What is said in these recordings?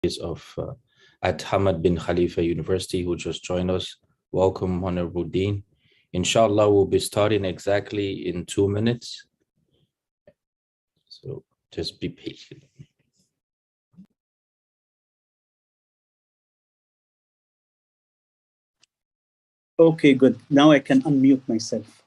of at Hamad bin Khalifa University who just joined us. Welcome, Honorable Dean. Inshallah, we'll be starting exactly in 2 minutes. So just be patient. Okay, good. Now I can unmute myself.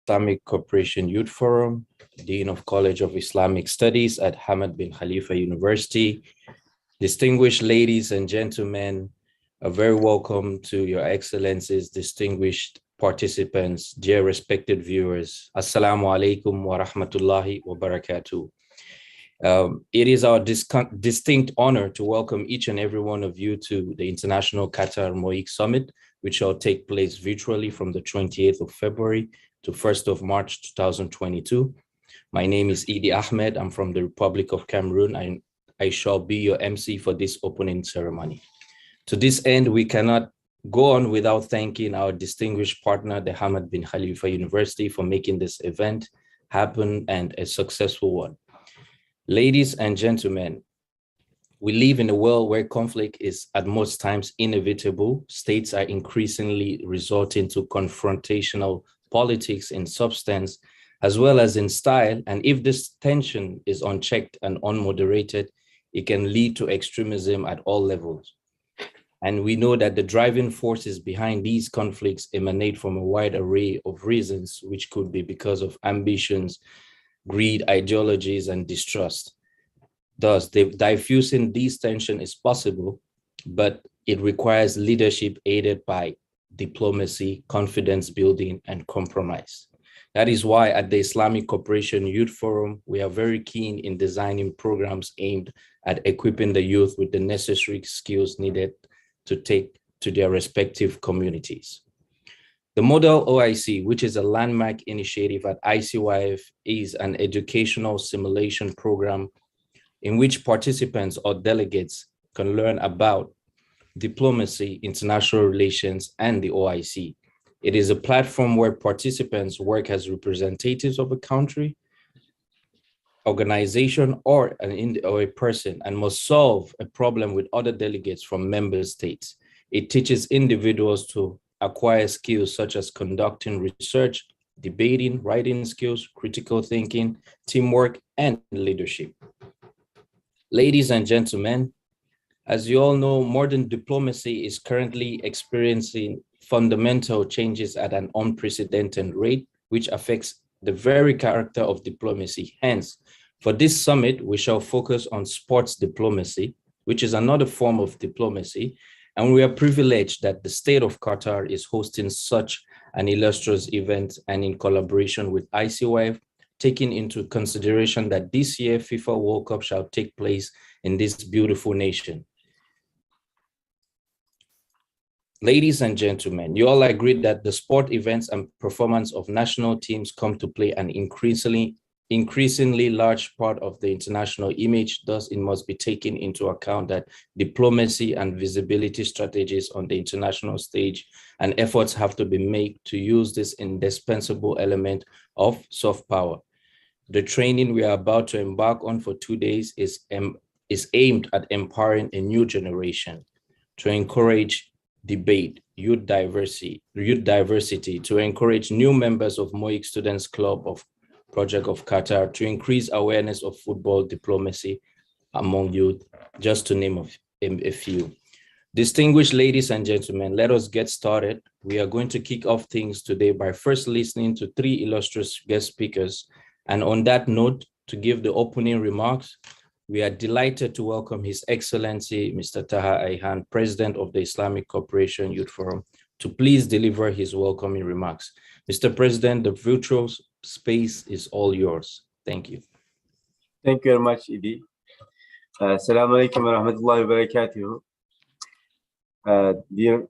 Islamic Cooperation Youth Forum, Dean of College of Islamic Studies at Hamad bin Khalifa University. Distinguished ladies and gentlemen, a very welcome to Your Excellencies, distinguished participants, dear respected viewers. Assalamu alaikum wa rahmatullahi wa barakatuh. It is our distinct honor to welcome each and every one of you to the International Qatar MOIC Summit, which shall take place virtually from the 28th of February to 1st of March 2022. My name is Idi Ahmed. I'm from the Republic of Cameroon. I shall be your MC for this opening ceremony. To this end, we cannot go on without thanking our distinguished partner, the Hamad bin Khalifa University, for making this event happen and a successful one. Ladies and gentlemen, we live in a world where conflict is at most times inevitable. States are increasingly resorting to confrontational politics in substance as well as in style. And if this tension is unchecked and unmoderated, it can lead to extremism at all levels. And we know that the driving forces behind these conflicts emanate from a wide array of reasons, which could be because of ambitions, greed, ideologies, and distrust. Thus, diffusing these tensions is possible, but it requires leadership aided by diplomacy, confidence building, and compromise. That is why at the Islamic Cooperation Youth Forum, we are very keen in designing programs aimed at equipping the youth with the necessary skills needed to take to their respective communities. The Model OIC, which is a landmark initiative at ICYF, is an educational simulation program in which participants or delegates can learn about diplomacy, international relations, and the OIC. It is a platform where participants work as representatives of a country, organization, or a person, and must solve a problem with other delegates from member states. It teaches individuals to acquire skills such as conducting research, debating, writing skills, critical thinking, teamwork, and leadership. Ladies and gentlemen, as you all know, modern diplomacy is currently experiencing fundamental changes at an unprecedented rate, which affects the very character of diplomacy. Hence, for this summit, we shall focus on sports diplomacy, which is another form of diplomacy. And we are privileged that the state of Qatar is hosting such an illustrious event, and in collaboration with ICYF, taking into consideration that this year FIFA World Cup shall take place in this beautiful nation. Ladies and gentlemen, you all agree that the sport events and performance of national teams come to play an increasingly large part of the international image. Thus, it must be taken into account that diplomacy and visibility strategies on the international stage and efforts have to be made to use this indispensable element of soft power. The training we are about to embark on for 2 days is aimed at empowering a new generation to encourage debate, youth diversity, to encourage new members of MOIC Students Club of Project of Qatar, to increase awareness of football diplomacy among youth, just to name a few. Distinguished ladies and gentlemen, let us get started. We are going to kick off things today by first listening to 3 illustrious guest speakers. And on that note, to give the opening remarks, we are delighted to welcome His Excellency, Mr. Taha Ayhan, President of the Islamic Cooperation Youth Forum, to please deliver his welcoming remarks. Mr. President, the virtual space is all yours. Thank you. Thank you very much, Idi. Assalamu alaikum wa rahmatullahi wa barakatuh. Dear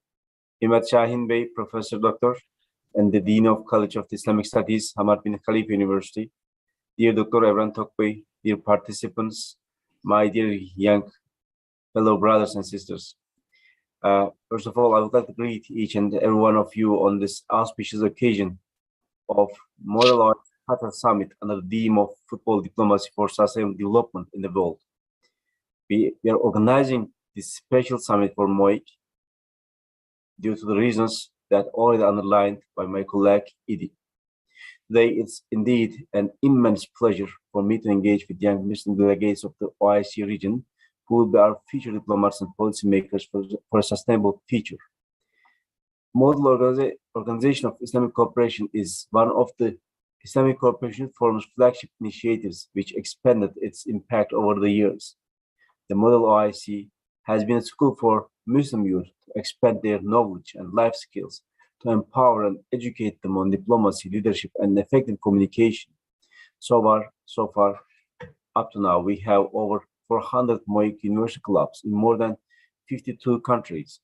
Imad Shahin Bey, Professor Doctor, and the Dean of College of Islamic Studies, Hamad bin Khalifa University. Dear Dr. Evran Tokbey, dear participants, my dear young fellow brothers and sisters. First of all, I would like to greet each and every one of you on this auspicious occasion of Model Qatar Summit under the theme of football diplomacy for sustainable development in the world. We are organizing this special summit for MOIC due to the reasons that already underlined by my colleague Idi. Today, it's indeed an immense pleasure for me to engage with young Muslim delegates of the OIC region, who will be our future diplomats and policymakers for a sustainable future. Model Organization of Islamic Cooperation is one of the Islamic cooperation forms flagship initiatives which expanded its impact over the years. The model OIC has been a school for Muslim youth to expand their knowledge and life skills, to empower and educate them on diplomacy, leadership, and effective communication. So far, up to now, we have over 400 MOIC university clubs in more than 52 countries.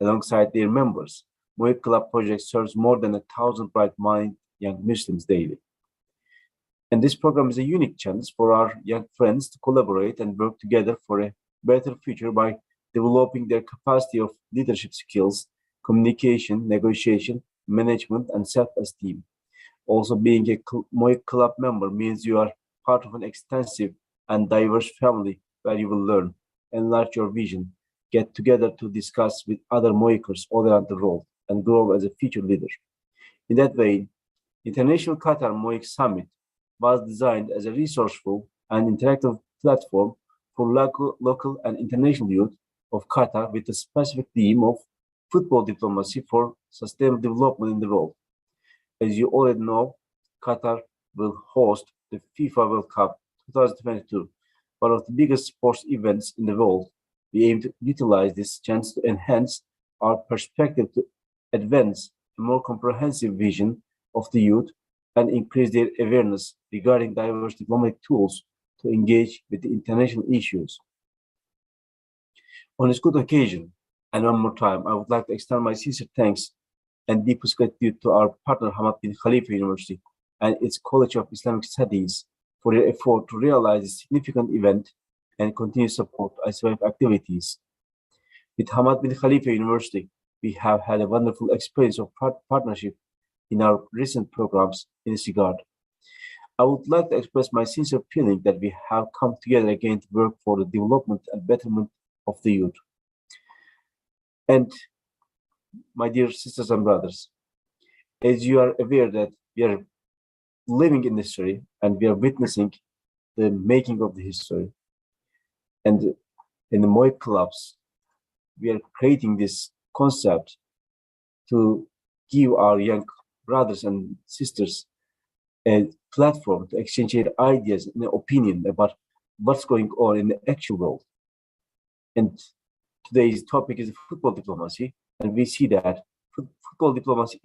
Alongside their members, MOIC Club project serves more than 1,000 bright-minded young Muslims daily. And this program is a unique chance for our young friends to collaborate and work together for a better future by developing their capacity of leadership skills, communication, negotiation, management, and self-esteem. Also, being a MOIC Club member means you are part of an extensive and diverse family where you will learn, enlarge your vision, get together to discuss with other MOICers all around the world, and grow as a future leader. In that way, International Qatar MOIC Summit was designed as a resourceful and interactive platform for local and international youth of Qatar with the specific theme of football diplomacy for sustainable development in the world. As you already know, Qatar will host the FIFA World Cup 2022, one of the biggest sports events in the world. We aim to utilize this chance to enhance our perspective to advance a more comprehensive vision of the youth and increase their awareness regarding diverse diplomatic tools to engage with the international issues. On this good occasion, and one more time, I would like to extend my sincere thanks and deepest gratitude to our partner Hamad bin Khalifa University and its College of Islamic Studies for their effort to realize this significant event and continue support ICYF activities. With Hamad bin Khalifa University, we have had a wonderful experience of partnership in our recent programs in this regard. I would like to express my sincere feeling that we have come together again to work for the development and betterment of the youth. And my dear sisters and brothers, as you are aware that we are living in history and we are witnessing the making of the history, and in the MOIC clubs, we are creating this concept to give our young brothers and sisters a platform to exchange their ideas and opinion about what's going on in the actual world. And today's topic is football diplomacy, and we see that football diplomacy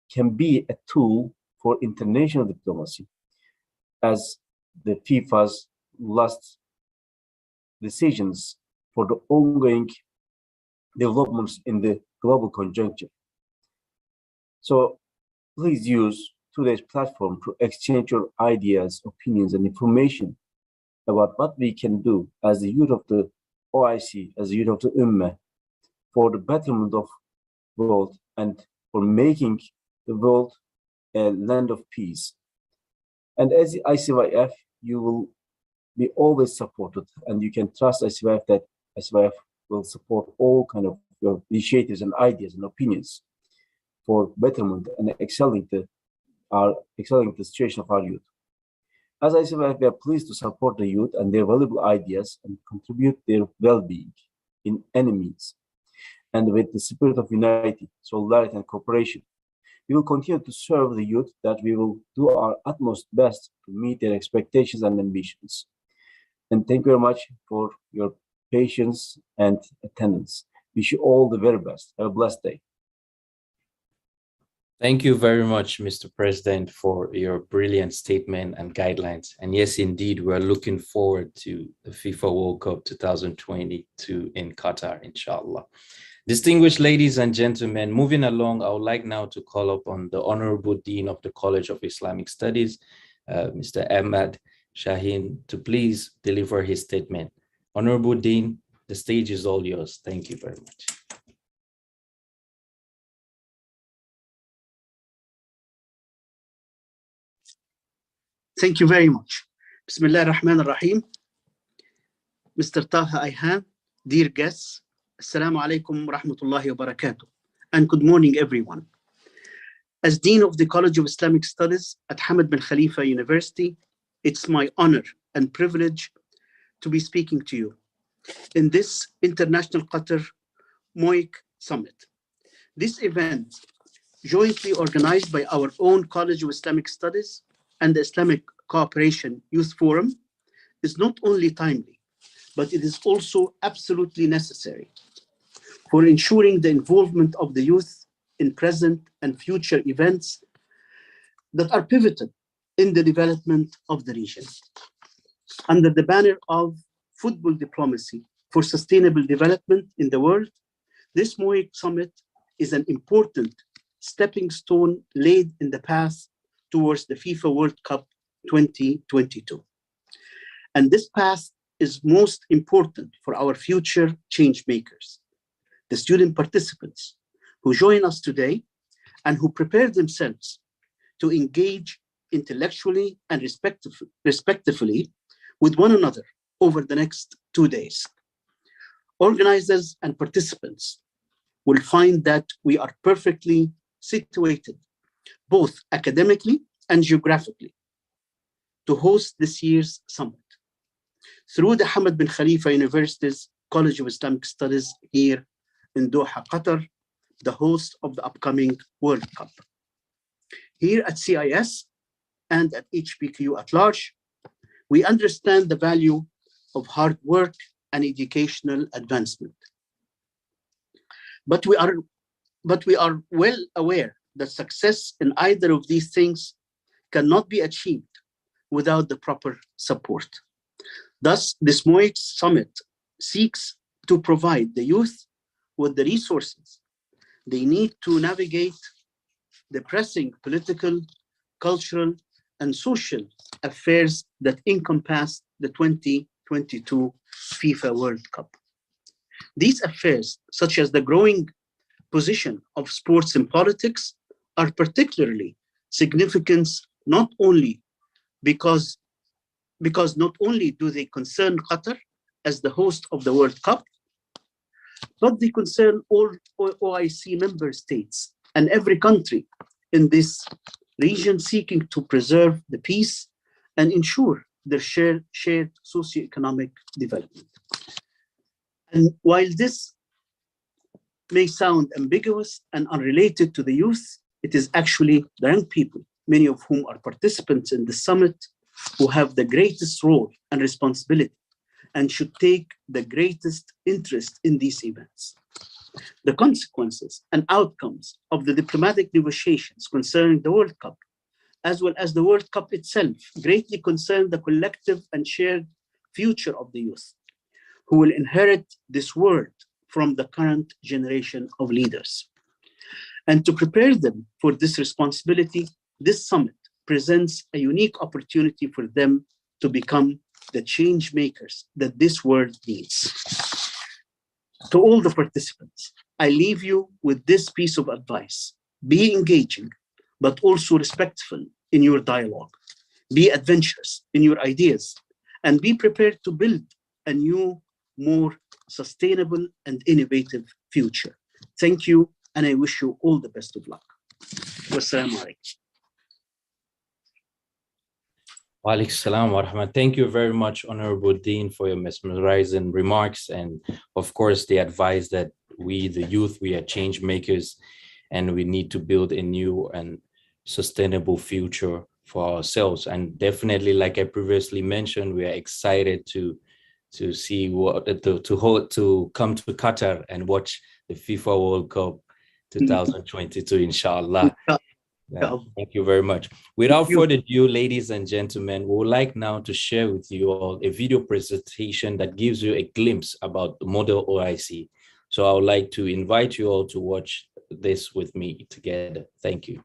can be a tool for international diplomacy, as the FIFA's last decisions for the ongoing developments in the global conjuncture. So please use today's platform to exchange your ideas, opinions, and information about what we can do as the youth of the OIC, as the youth of the Ummah, for the betterment of the world and for making the world a land of peace. And as the ICYF, you will be always supported, and you can trust ICYF that ICYF will support all kind of your initiatives and ideas and opinions for betterment and excelling the situation of our youth. As ICYF, we are pleased to support the youth and their valuable ideas and contribute their well-being in any means. And with the spirit of unity, solidarity, and cooperation, we will continue to serve the youth, that we will do our utmost best to meet their expectations and ambitions. And thank you very much for your patience and attendance. Wish you all the very best. Have a blessed day. Thank you very much, Mr. President, for your brilliant statement and guidelines. And yes, indeed, we're looking forward to the FIFA World Cup 2022 in Qatar, inshallah. Distinguished ladies and gentlemen, moving along, I would like now to call upon the Honorable Dean of the College of Islamic Studies, Mr. Ahmad Shaheen, to please deliver his statement. Honorable Dean, the stage is all yours. Thank you very much. Thank you very much. Bismillah ar-Rahman ar-Rahim. Mr. Taha Ayhan, dear guests, Assalamu alaikum wa rahmatullahi wa barakatuh, and good morning, everyone. As Dean of the College of Islamic Studies at Hamad bin Khalifa University, it's my honor and privilege to be speaking to you in this International Qatar MOIC Summit. This event jointly organized by our own College of Islamic Studies and the Islamic Cooperation Youth Forum, is not only timely, but it is also absolutely necessary for ensuring the involvement of the youth in present and future events that are pivotal in the development of the region. Under the banner of football diplomacy for sustainable development in the world, this MOIC summit is an important stepping stone laid in the path towards the FIFA World Cup 2022. And this path is most important for our future change makers, the student participants who join us today and who prepare themselves to engage intellectually and respectively with one another over the next 2 days. Organizers and participants will find that we are perfectly situated, both academically and geographically, to host this year's summit through the Hamad bin Khalifa University's College of Islamic Studies here in Doha, Qatar, the host of the upcoming World Cup. Here at CIS and at HBQ at large, we understand the value of hard work and educational advancement. But we are well aware that success in either of these things cannot be achieved without the proper support. Thus, this MOIC summit seeks to provide the youth with the resources they need to navigate the pressing political, cultural, and social affairs that encompass the 2022 FIFA World Cup. These affairs, such as the growing position of sports in politics, are particularly significant not only because not only do they concern Qatar as the host of the World Cup, but they concern all OIC member states and every country in this region seeking to preserve the peace and ensure their shared socioeconomic development. And while this may sound ambiguous and unrelated to the youth, it is actually the young people, many of whom are participants in the summit, who have the greatest role and responsibility and should take the greatest interest in these events. The consequences and outcomes of the diplomatic negotiations concerning the World Cup, as well as the World Cup itself, greatly concern the collective and shared future of the youth, who will inherit this world from the current generation of leaders. And to prepare them for this responsibility, this summit presents a unique opportunity for them to become the change makers that this world needs. To all the participants, I leave you with this piece of advice. Be engaging, but also respectful in your dialogue. Be adventurous in your ideas, and be prepared to build a new, more sustainable and innovative future. Thank you, and I wish you all the best of luck. Wassalamu alaikum. Wa alaikum salam wa rahmat. Thank you very much, Honorable Dean, for your mesmerizing remarks, and of course the advice that we, the youth, we are change makers, and we need to build a new and sustainable future for ourselves. And definitely, like I previously mentioned, we are excited to see what to come to Qatar and watch the FIFA World Cup 2022, inshallah. Thank you very much. Without further ado, ladies and gentlemen, we would like now to share with you all a video presentation that gives you a glimpse about the model OIC. So I would like to invite you all to watch this with me together. Thank you.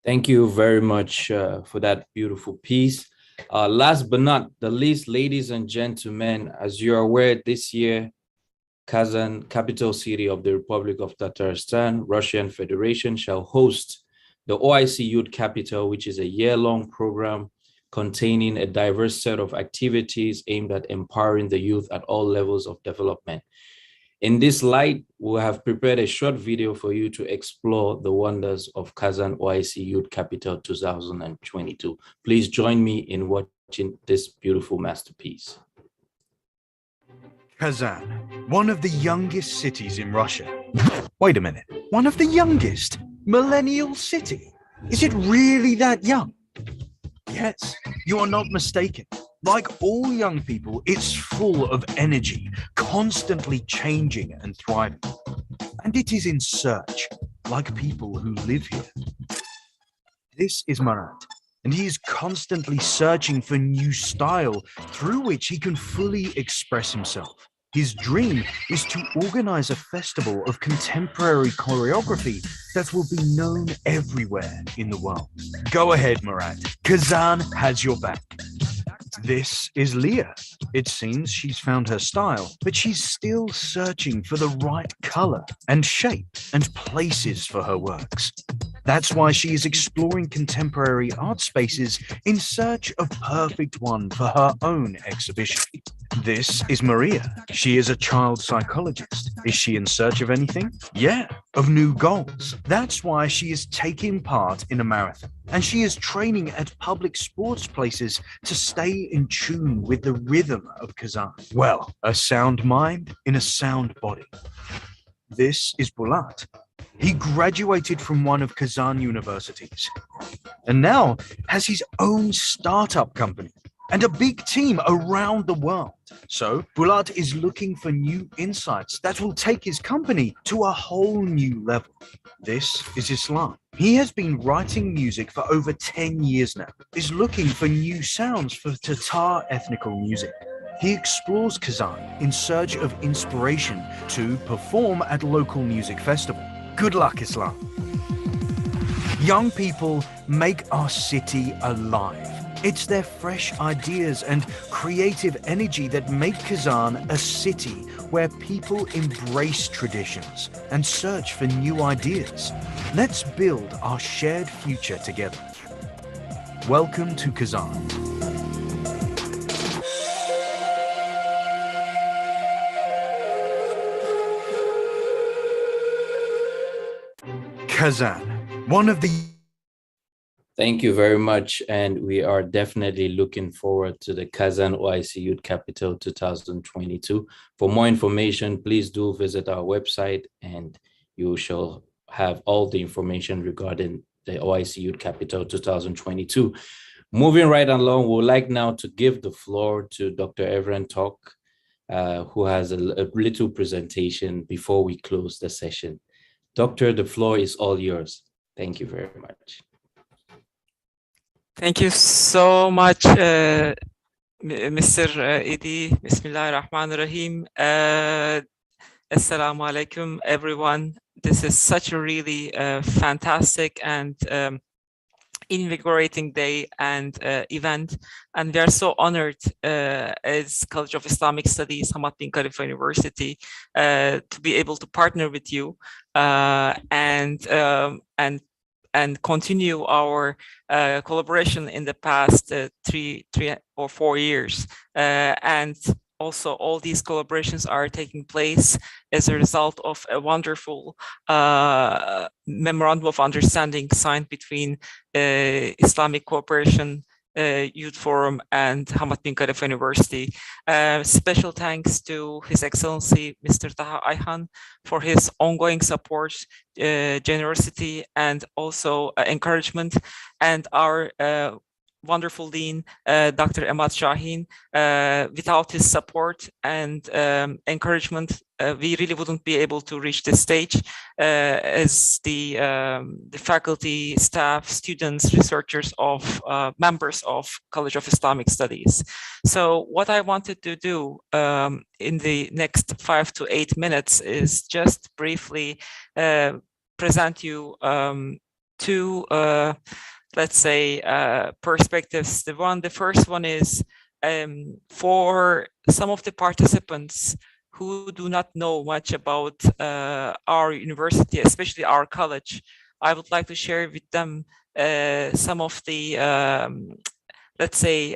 Thank you very much for that beautiful piece. Last but not the least, ladies and gentlemen, as you're aware, this year, Kazan, capital city of the Republic of Tatarstan, Russian Federation, shall host the OIC Youth Capital, which is a year-long program containing a diverse set of activities aimed at empowering the youth at all levels of development. In this light, we have prepared a short video for you to explore the wonders of Kazan OIC Youth Capital 2022. Please join me in watching this beautiful masterpiece. Kazan, one of the youngest cities in Russia. Wait a minute, one of the youngest? Millennial city? Is it really that young? Yes, you are not mistaken. Like all young people, it's full of energy, constantly changing and thriving. And it is in search, like people who live here. This is Marat, and he is constantly searching for new style through which he can fully express himself. His dream is to organize a festival of contemporary choreography that will be known everywhere in the world. Go ahead, Marat. Kazan has your back. This is Leah. It seems she's found her style, but she's still searching for the right color and shape and places for her works. That's why she is exploring contemporary art spaces in search of perfect one for her own exhibition. This is Maria. She is a child psychologist. Is she in search of anything? Yeah, of new goals. That's why she is taking part in a marathon. And she is training at public sports places to stay in tune with the rhythm of Kazan. Well, a sound mind in a sound body. This is Bulat. He graduated from one of Kazan universities and now has his own startup company and a big team around the world. So Bulat is looking for new insights that will take his company to a whole new level. This is Islam. He has been writing music for over 10 years now, is looking for new sounds for Tatar ethnical music. He explores Kazan in search of inspiration to perform at local music festival. Good luck, Islam. Young people make our city alive. It's their fresh ideas and creative energy that make Kazan a city where people embrace traditions and search for new ideas. Let's build our shared future together. Welcome to Kazan. Kazan, one of the... Thank you very much. And we are definitely looking forward to the Kazan OIC Youth Capital 2022. For more information, please do visit our website and you shall have all the information regarding the OIC Youth Capital 2022. Moving right along, we would like now to give the floor to Dr. Evren Tok, who has a little presentation before we close the session. Doctor, the floor is all yours. Thank you very much. Thank you so much, Mr. Idi. Bismillahirrahmanirrahim. Assalamu alaikum, everyone. This is such a really fantastic and invigorating day and event, and we are so honored as College of Islamic Studies, Hamad bin Khalifa University, to be able to partner with you and continue our collaboration in the past 3 or 4 years. And also all these collaborations are taking place as a result of a wonderful memorandum of understanding signed between Islamic Cooperation Youth Forum and Hamad bin Khalifa University. Special thanks to His Excellency Mr. Taha Ayhan for his ongoing support, generosity, and also encouragement, and our wonderful Dean, Dr. Emad Shahin. Without his support and encouragement, we really wouldn't be able to reach this stage as the faculty, staff, students, researchers of members of College of Islamic Studies. So what I wanted to do in the next 5 to 8 minutes is just briefly present you two, let's say, perspectives. The first one is for some of the participants who do not know much about our university, especially our college, I would like to share with them some of the let's say,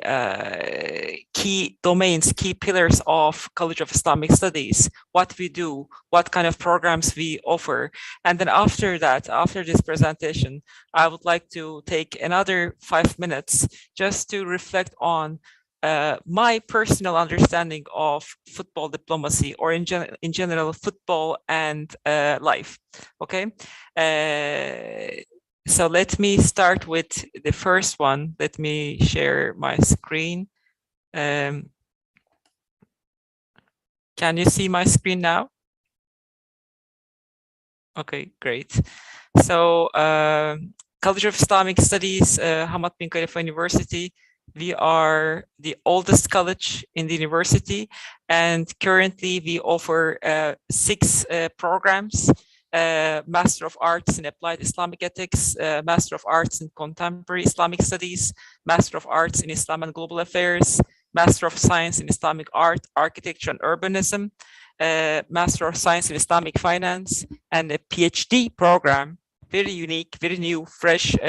key domains, key pillars of College of Islamic Studies, what we do, what kind of programs we offer. And then after that, after this presentation, I would like to take another 5 minutes just to reflect on my personal understanding of football diplomacy, or in general, football and life, okay? So let me start with the first one. Let me share my screen. Can you see my screen now? Okay, great. So College of Islamic Studies, Hamad bin Khalifa University. We are the oldest college in the university, and currently we offer 6 programs. Master of Arts in Applied Islamic Ethics, Master of Arts in Contemporary Islamic Studies, Master of Arts in Islam and Global Affairs, Master of Science in Islamic Art, Architecture and Urbanism, Master of Science in Islamic Finance, and a PhD program, very unique, very new, fresh. We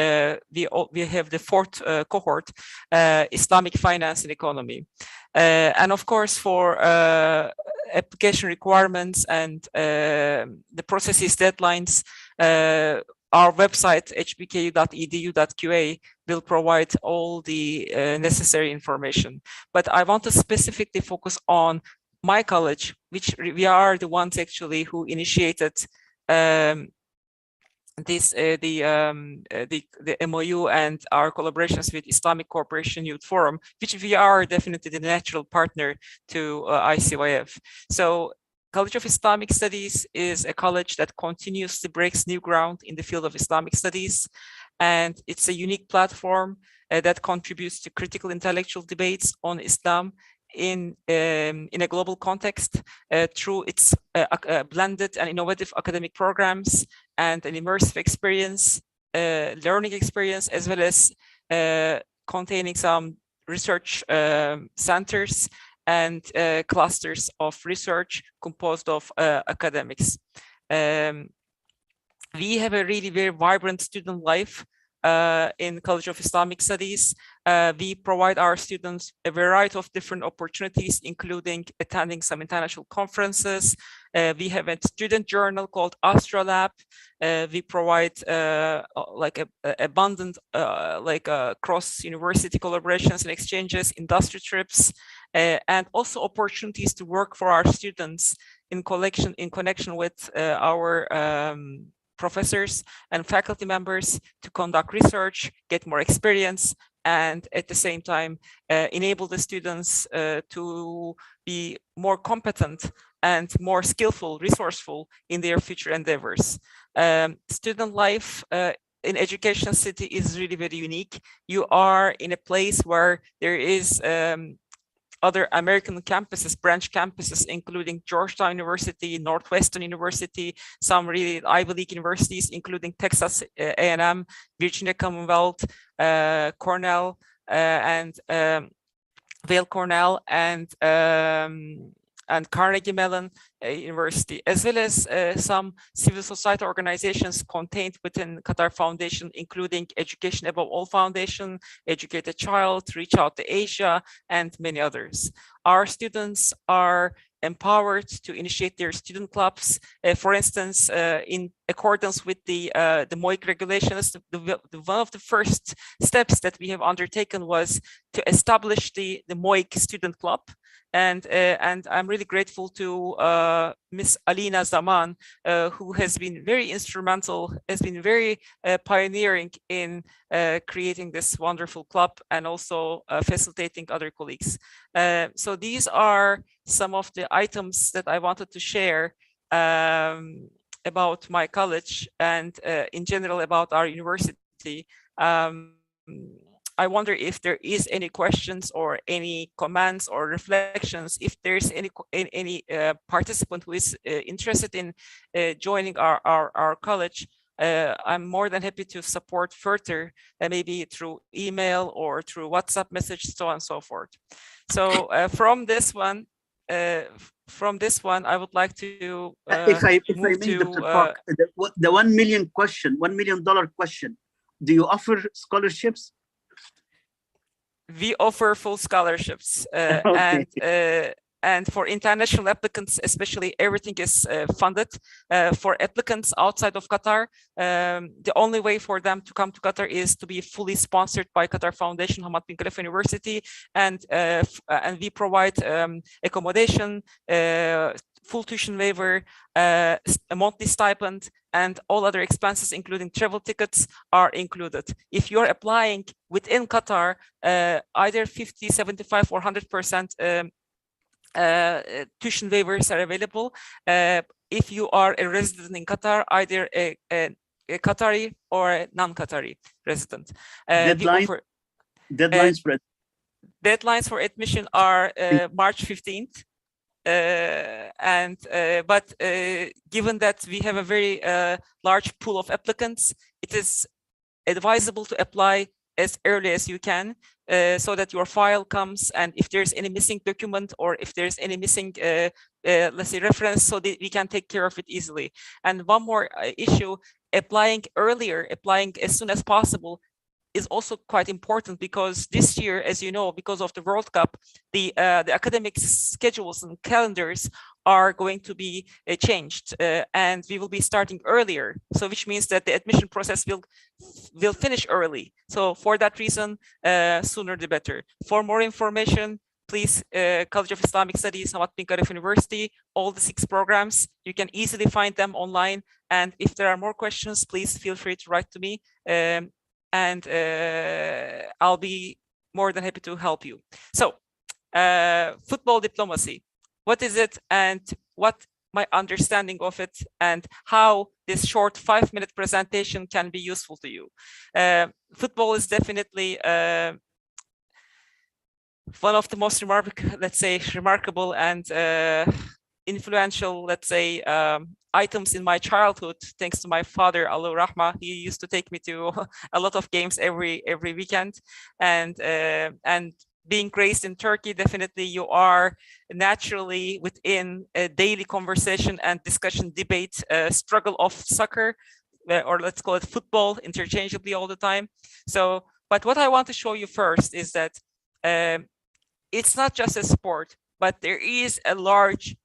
have the 4th cohort, Islamic Finance and Economy. And of course, for application requirements and the processes deadlines, our website, hbku.edu.qa, will provide all the necessary information. But I want to specifically focus on my college, which we are the ones actually who initiated this the MOU and our collaborations with Islamic Cooperation Youth Forum, which we are definitely the natural partner to ICYF. So College of Islamic Studies is a college that continuously breaks new ground in the field of Islamic studies, and it's a unique platform that contributes to critical intellectual debates on Islam in a global context through its blended and innovative academic programs and an immersive experience, learning experience, as well as containing some research centers and clusters of research composed of academics. We have a really very vibrant student life in College of Islamic Studies. We provide our students a variety of different opportunities, including attending some international conferences. We have a student journal called Astrolab. We provide like abundant cross-university collaborations and exchanges, industry trips, and also opportunities to work for our students in connection with our professors and faculty members to conduct research, get more experience, and at the same time enable the students to be more competent and more skillful, resourceful in their future endeavors. Student life in Education City is really very unique. You are in a place where there is other American campuses, branch campuses, including Georgetown University, Northwestern University, some really Ivy League universities, including Texas A&M, Virginia Commonwealth, Cornell, and Yale Cornell, and Carnegie Mellon University, as well as some civil society organizations contained within Qatar Foundation, including Education Above All Foundation, Educate a Child, Reach Out to Asia, and many others. Our students are empowered to initiate their student clubs. For instance, in accordance with the MOIC regulations, one of the first steps that we have undertaken was to establish the MOIC student club. And I'm really grateful to Miss Alina Zaman, who has been very instrumental, has been very pioneering in creating this wonderful club and also facilitating other colleagues. So these are some of the items that I wanted to share about my college and in general about our university. I wonder if there is any questions or any comments or reflections. If there's any participant who is interested in joining our college, I'm more than happy to support further, maybe through email or through WhatsApp message, so on and so forth. So from this one, I would like to if I move may, to Dr. Park, the $1 million question, $1 million question. Do you offer scholarships? We offer full scholarships, Okay. and for international applicants, especially, everything is funded. For applicants outside of Qatar, the only way for them to come to Qatar is to be fully sponsored by Qatar Foundation, Hamad bin Khalifa University, and we provide accommodation, full tuition waiver, a monthly stipend, and all other expenses, including travel tickets, are included. If you're applying within Qatar, either 50, 75, or 100% tuition waivers are available. If you are a resident in Qatar, either a Qatari or a non-Qatari resident. Deadlines for admission are March 15th. But given that we have a very large pool of applicants, it is advisable to apply as early as you can, so that your file comes, and if there's any missing document or if there's any missing, let's say, reference, so that we can take care of it easily. And one more issue, applying earlier, applying as soon as possible, is also quite important, because this year, as you know, because of the World Cup, the academic schedules and calendars are going to be changed, and we will be starting earlier. So which means that the admission process will finish early. So for that reason, sooner the better. For more information, please, College of Islamic Studies, Hamad bin Khalifa University, all the 6 programs, you can easily find them online. And if there are more questions, please feel free to write to me. And I'll be more than happy to help you. So, football diplomacy, what is it, and what my understanding of it, and how this short 5-minute presentation can be useful to you. Football is definitely one of the most remarkable and influential, let's say, items in my childhood, thanks to my father, Allah Rahma. He used to take me to a lot of games every weekend, and being raised in Turkey, definitely you are naturally within a daily conversation and discussion, debate, struggle of soccer, or let's call it football, interchangeably all the time. So, but what I want to show you first is that it's not just a sport, but there is a large,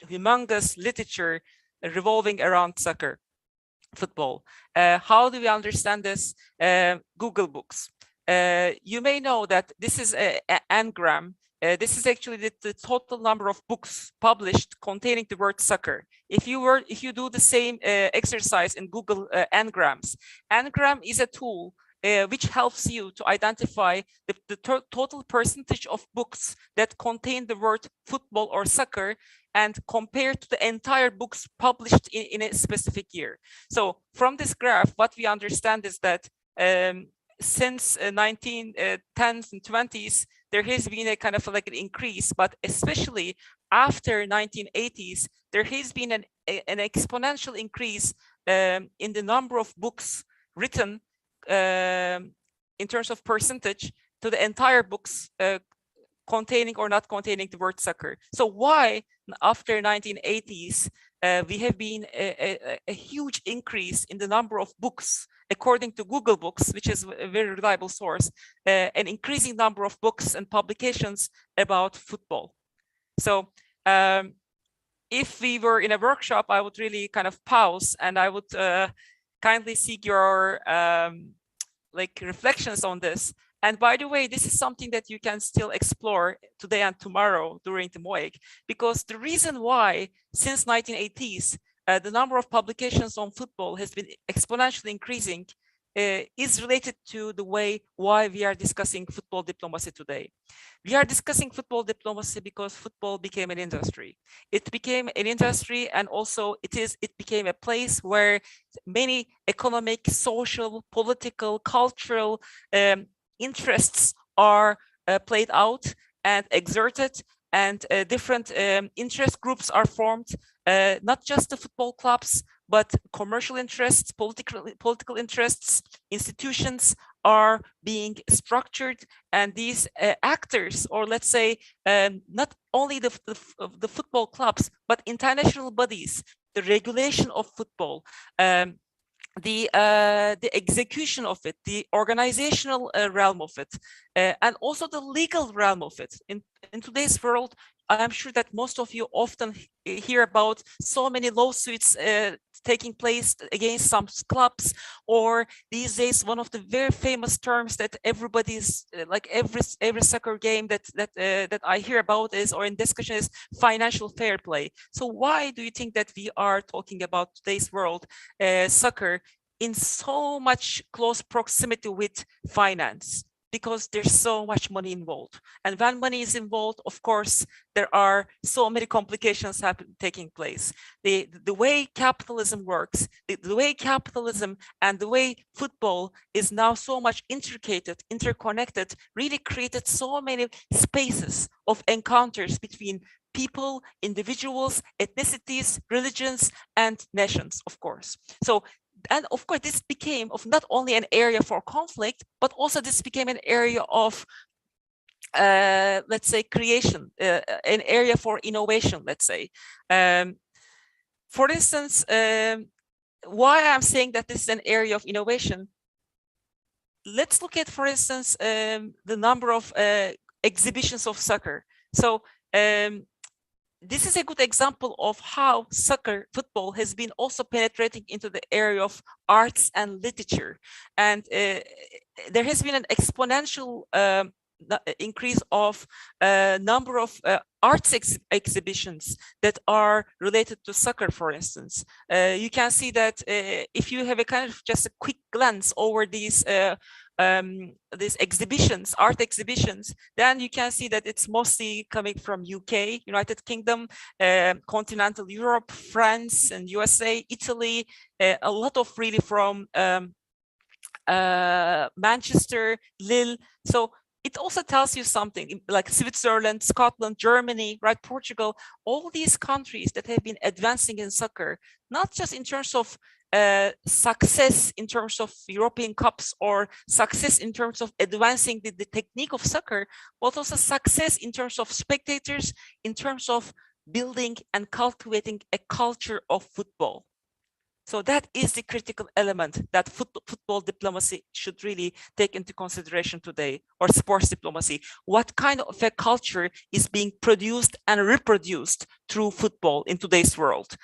humongous literature revolving around soccer, football. How do we understand this? Google Books. You may know that this is an anagram. This is actually the total number of books published containing the word soccer. If you do the same exercise in Google anagrams, anagram is a tool which helps you to identify the total percentage of books that contain the word football or soccer, and compare to the entire books published in a specific year. So from this graph, what we understand is that since 1910s and 20s, there has been a kind of like an increase, but especially after 1980s, there has been an exponential increase in the number of books written in terms of percentage to the entire books containing or not containing the word soccer. So why, after 1980s, we have been a huge increase in the number of books, according to Google Books, which is a very reliable source, an increasing number of books and publications about football. So if we were in a workshop, I would really kind of pause, and I would kindly seek your reflections on this. And by the way, this is something that you can still explore today and tomorrow during the MOIC, because the reason why since 1980s, the number of publications on football has been exponentially increasing is related to the way why we are discussing football diplomacy today. We are discussing football diplomacy because football became an industry. It became an industry, and also it became a place where many economic, social, political, cultural interests are played out and exerted, and different interest groups are formed, not just the football clubs, but commercial interests, political interests, institutions are being structured, and these actors, or let's say not only the football clubs, but international bodies, the regulation of football, the execution of it, the organizational realm of it, and also the legal realm of it. In today's world, I'm sure that most of you often hear about so many lawsuits taking place against some clubs, or these days one of the very famous terms that everybody's like every soccer game that I hear about is, or in discussion, is financial fair play. So why do you think that we are talking about today's world, soccer, in so much close proximity with finance? Because there's so much money involved. And when money is involved, of course, there are so many complications taking place. The way capitalism works, the way capitalism and the way football is now so much intricate, interconnected, really created so many spaces of encounters between people, individuals, ethnicities, religions, and nations, of course. So, and of course, this became of not only an area for conflict, but also this became an area of, let's say, creation, an area for innovation, let's say. For instance, why I'm saying that this is an area of innovation, let's look at, for instance, the number of exhibitions of soccer. So this is a good example of how football has been also penetrating into the area of arts and literature. And there has been an exponential increase of number of arts exhibitions that are related to soccer, for instance. You can see that if you have a kind of just a quick glance over these exhibitions, art exhibitions, then you can see that it's mostly coming from UK, United Kingdom, continental Europe, France and USA, Italy, a lot of really from Manchester, Lille. So it also tells you something, like Switzerland, Scotland, Germany, right, Portugal, all these countries that have been advancing in soccer, not just in terms of success in terms of European Cups or success in terms of advancing the technique of soccer, but also success in terms of spectators, in terms of building and cultivating a culture of football. So that is the critical element that football diplomacy should really take into consideration today, or sports diplomacy. What kind of a culture is being produced and reproduced through football in today's world?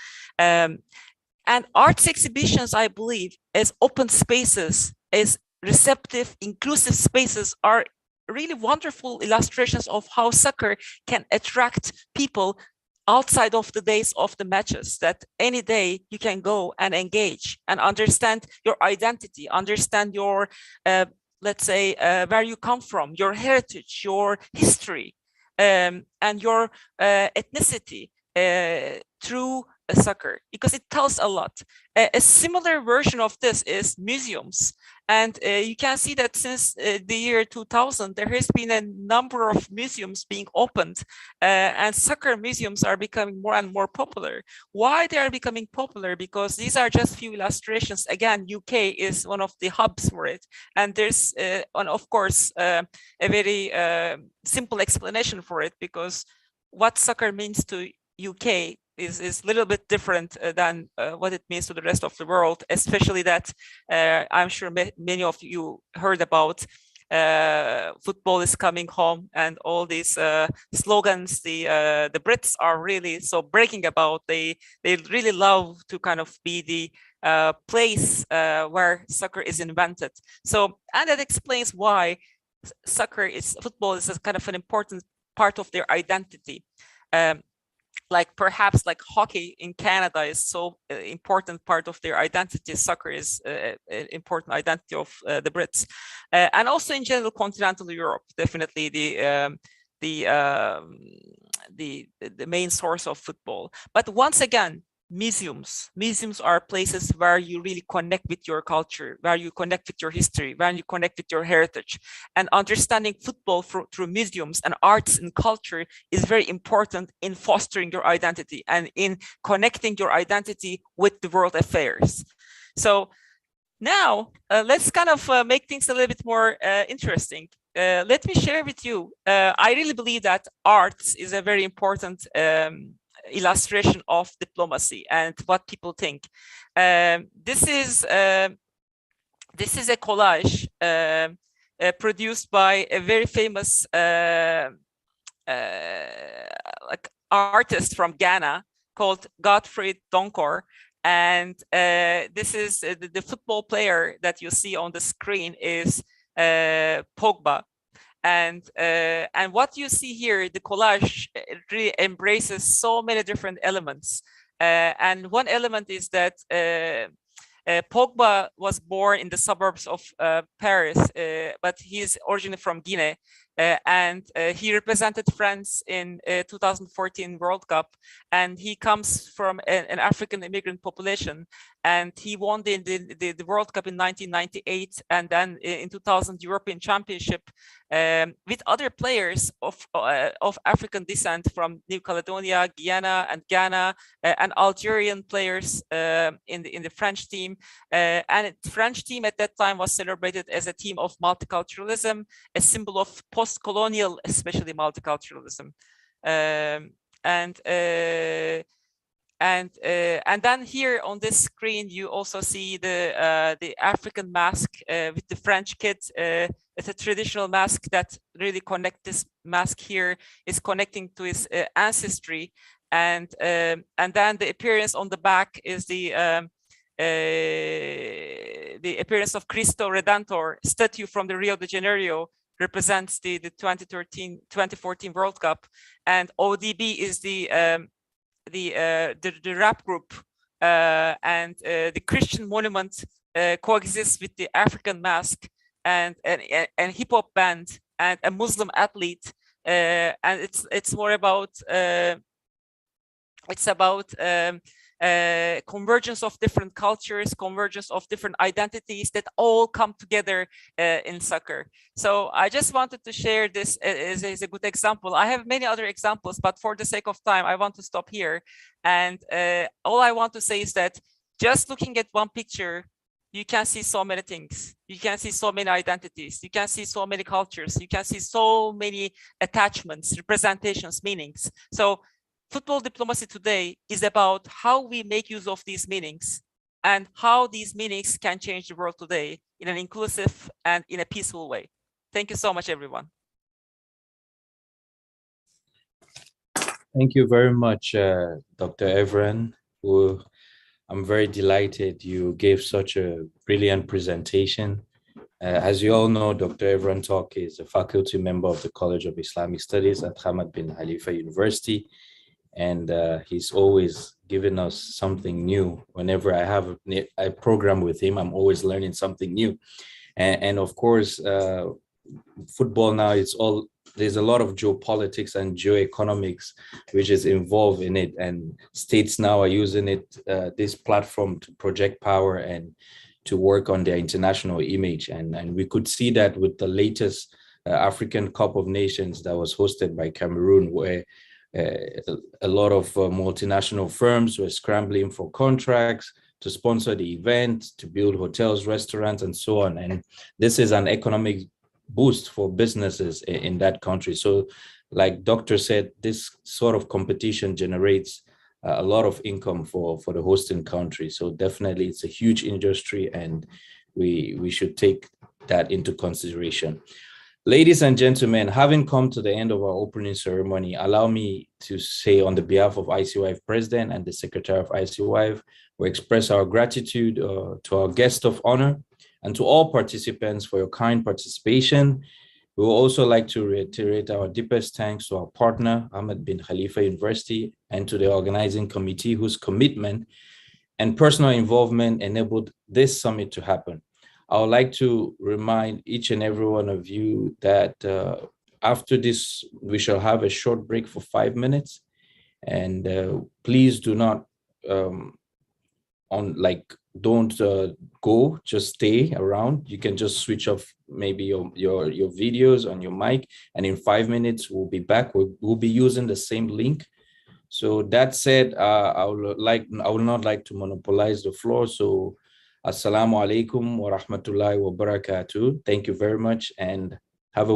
And arts exhibitions, I believe, as open spaces, as receptive, inclusive spaces, are really wonderful illustrations of how soccer can attract people outside of the days of the matches, that any day you can go and engage and understand your identity, understand your, let's say, where you come from, your heritage, your history, and your ethnicity through soccer, because it tells a lot. A similar version of this is museums. And you can see that since the year 2000, there has been a number of museums being opened, and soccer museums are becoming more and more popular. Why they are becoming popular? Because these are just few illustrations. Again, UK is one of the hubs for it. And there's, and of course, a very simple explanation for it, because what soccer means to UK is a little bit different than what it means to the rest of the world, especially that I'm sure many of you heard about football is coming home, and all these slogans the Brits are really so breaking about. They really love to kind of be the place where soccer is invented. So, and that explains why football is a kind of an important part of their identity. Like perhaps like hockey in Canada is so important part of their identity, soccer is an important identity of the Brits, and also in general continental Europe, definitely the main source of football. But once again, museums. Museums are places where you really connect with your culture, where you connect with your history, where you connect with your heritage. And understanding football through museums and arts and culture is very important in fostering your identity and in connecting your identity with the world affairs. So now let's kind of make things a little bit more interesting. Let me share with you, I really believe that arts is a very important illustration of diplomacy and what people think. This is a collage produced by a very famous like artist from Ghana called Godfrey Donkor. And this is the football player that you see on the screen is Pogba. And what you see here, the collage really embraces so many different elements. And one element is that Pogba was born in the suburbs of Paris, but he's originally from Guinea. And he represented France in 2014 World Cup, and he comes from an African immigrant population, and he won the World Cup in 1998, and then in 2000 European Championship with other players of African descent from New Caledonia, Guyana, and Ghana, and Algerian players in the French team. And the French team at that time was celebrated as a team of multiculturalism, a symbol of post-colonial, especially multiculturalism. And then here on this screen, you also see the African mask with the French kid. It's a traditional mask that really connects. This mask here is connecting to his ancestry, and then the appearance on the back is the appearance of Cristo Redentor statue from the Rio de Janeiro, represents the 2014 World Cup, and ODB is the rap group, and the Christian monument coexists with the African mask and hip hop band and a Muslim athlete, and it's more about convergence of different cultures, convergence of different identities that all come together in soccer. So I just wanted to share this as a good example. I have many other examples, but for the sake of time, I want to stop here. And all I want to say is that just looking at one picture, you can see so many things. You can see so many identities. You can see so many cultures. You can see so many attachments, representations, meanings. So football diplomacy today is about how we make use of these meanings and how these meanings can change the world today in an inclusive and in a peaceful way. Thank you so much, everyone. Thank you very much, Dr. Evren, who I'm very delighted you gave such a brilliant presentation. As you all know, Dr. Evren Tok is a faculty member of the College of Islamic Studies at Hamad bin Khalifa University. And he's always giving us something new. Whenever I have a program with him, I'm always learning something new. And of course, football now, there's a lot of geopolitics and geoeconomics which is involved in it. And states now are using it, this platform, to project power and to work on their international image. And we could see that with the latest African Cup of Nations that was hosted by Cameroon, where a lot of multinational firms were scrambling for contracts to sponsor the event, to build hotels, restaurants, and so on. And this is an economic boost for businesses in that country. So like Doctor said, this sort of competition generates a lot of income for the hosting country. So definitely it's a huge industry, and we should take that into consideration. Ladies and gentlemen, having come to the end of our opening ceremony, allow me to say on the behalf of ICYF President and the Secretary of ICYF, we express our gratitude to our guest of honor and to all participants for your kind participation. We would also like to reiterate our deepest thanks to our partner, Hamad bin Khalifa University, and to the organizing committee whose commitment and personal involvement enabled this summit to happen. I would like to remind each and every one of you that after this, we shall have a short break for 5 minutes. And please do not on, like, don't go, just stay around. You can just switch off maybe your videos on your mic, and in 5 minutes we'll be back. We'll be using the same link. So that said, I will not like to monopolize the floor. So assalamu alaikum wa rahmatullahi wa barakatuh. Thank you very much, and have a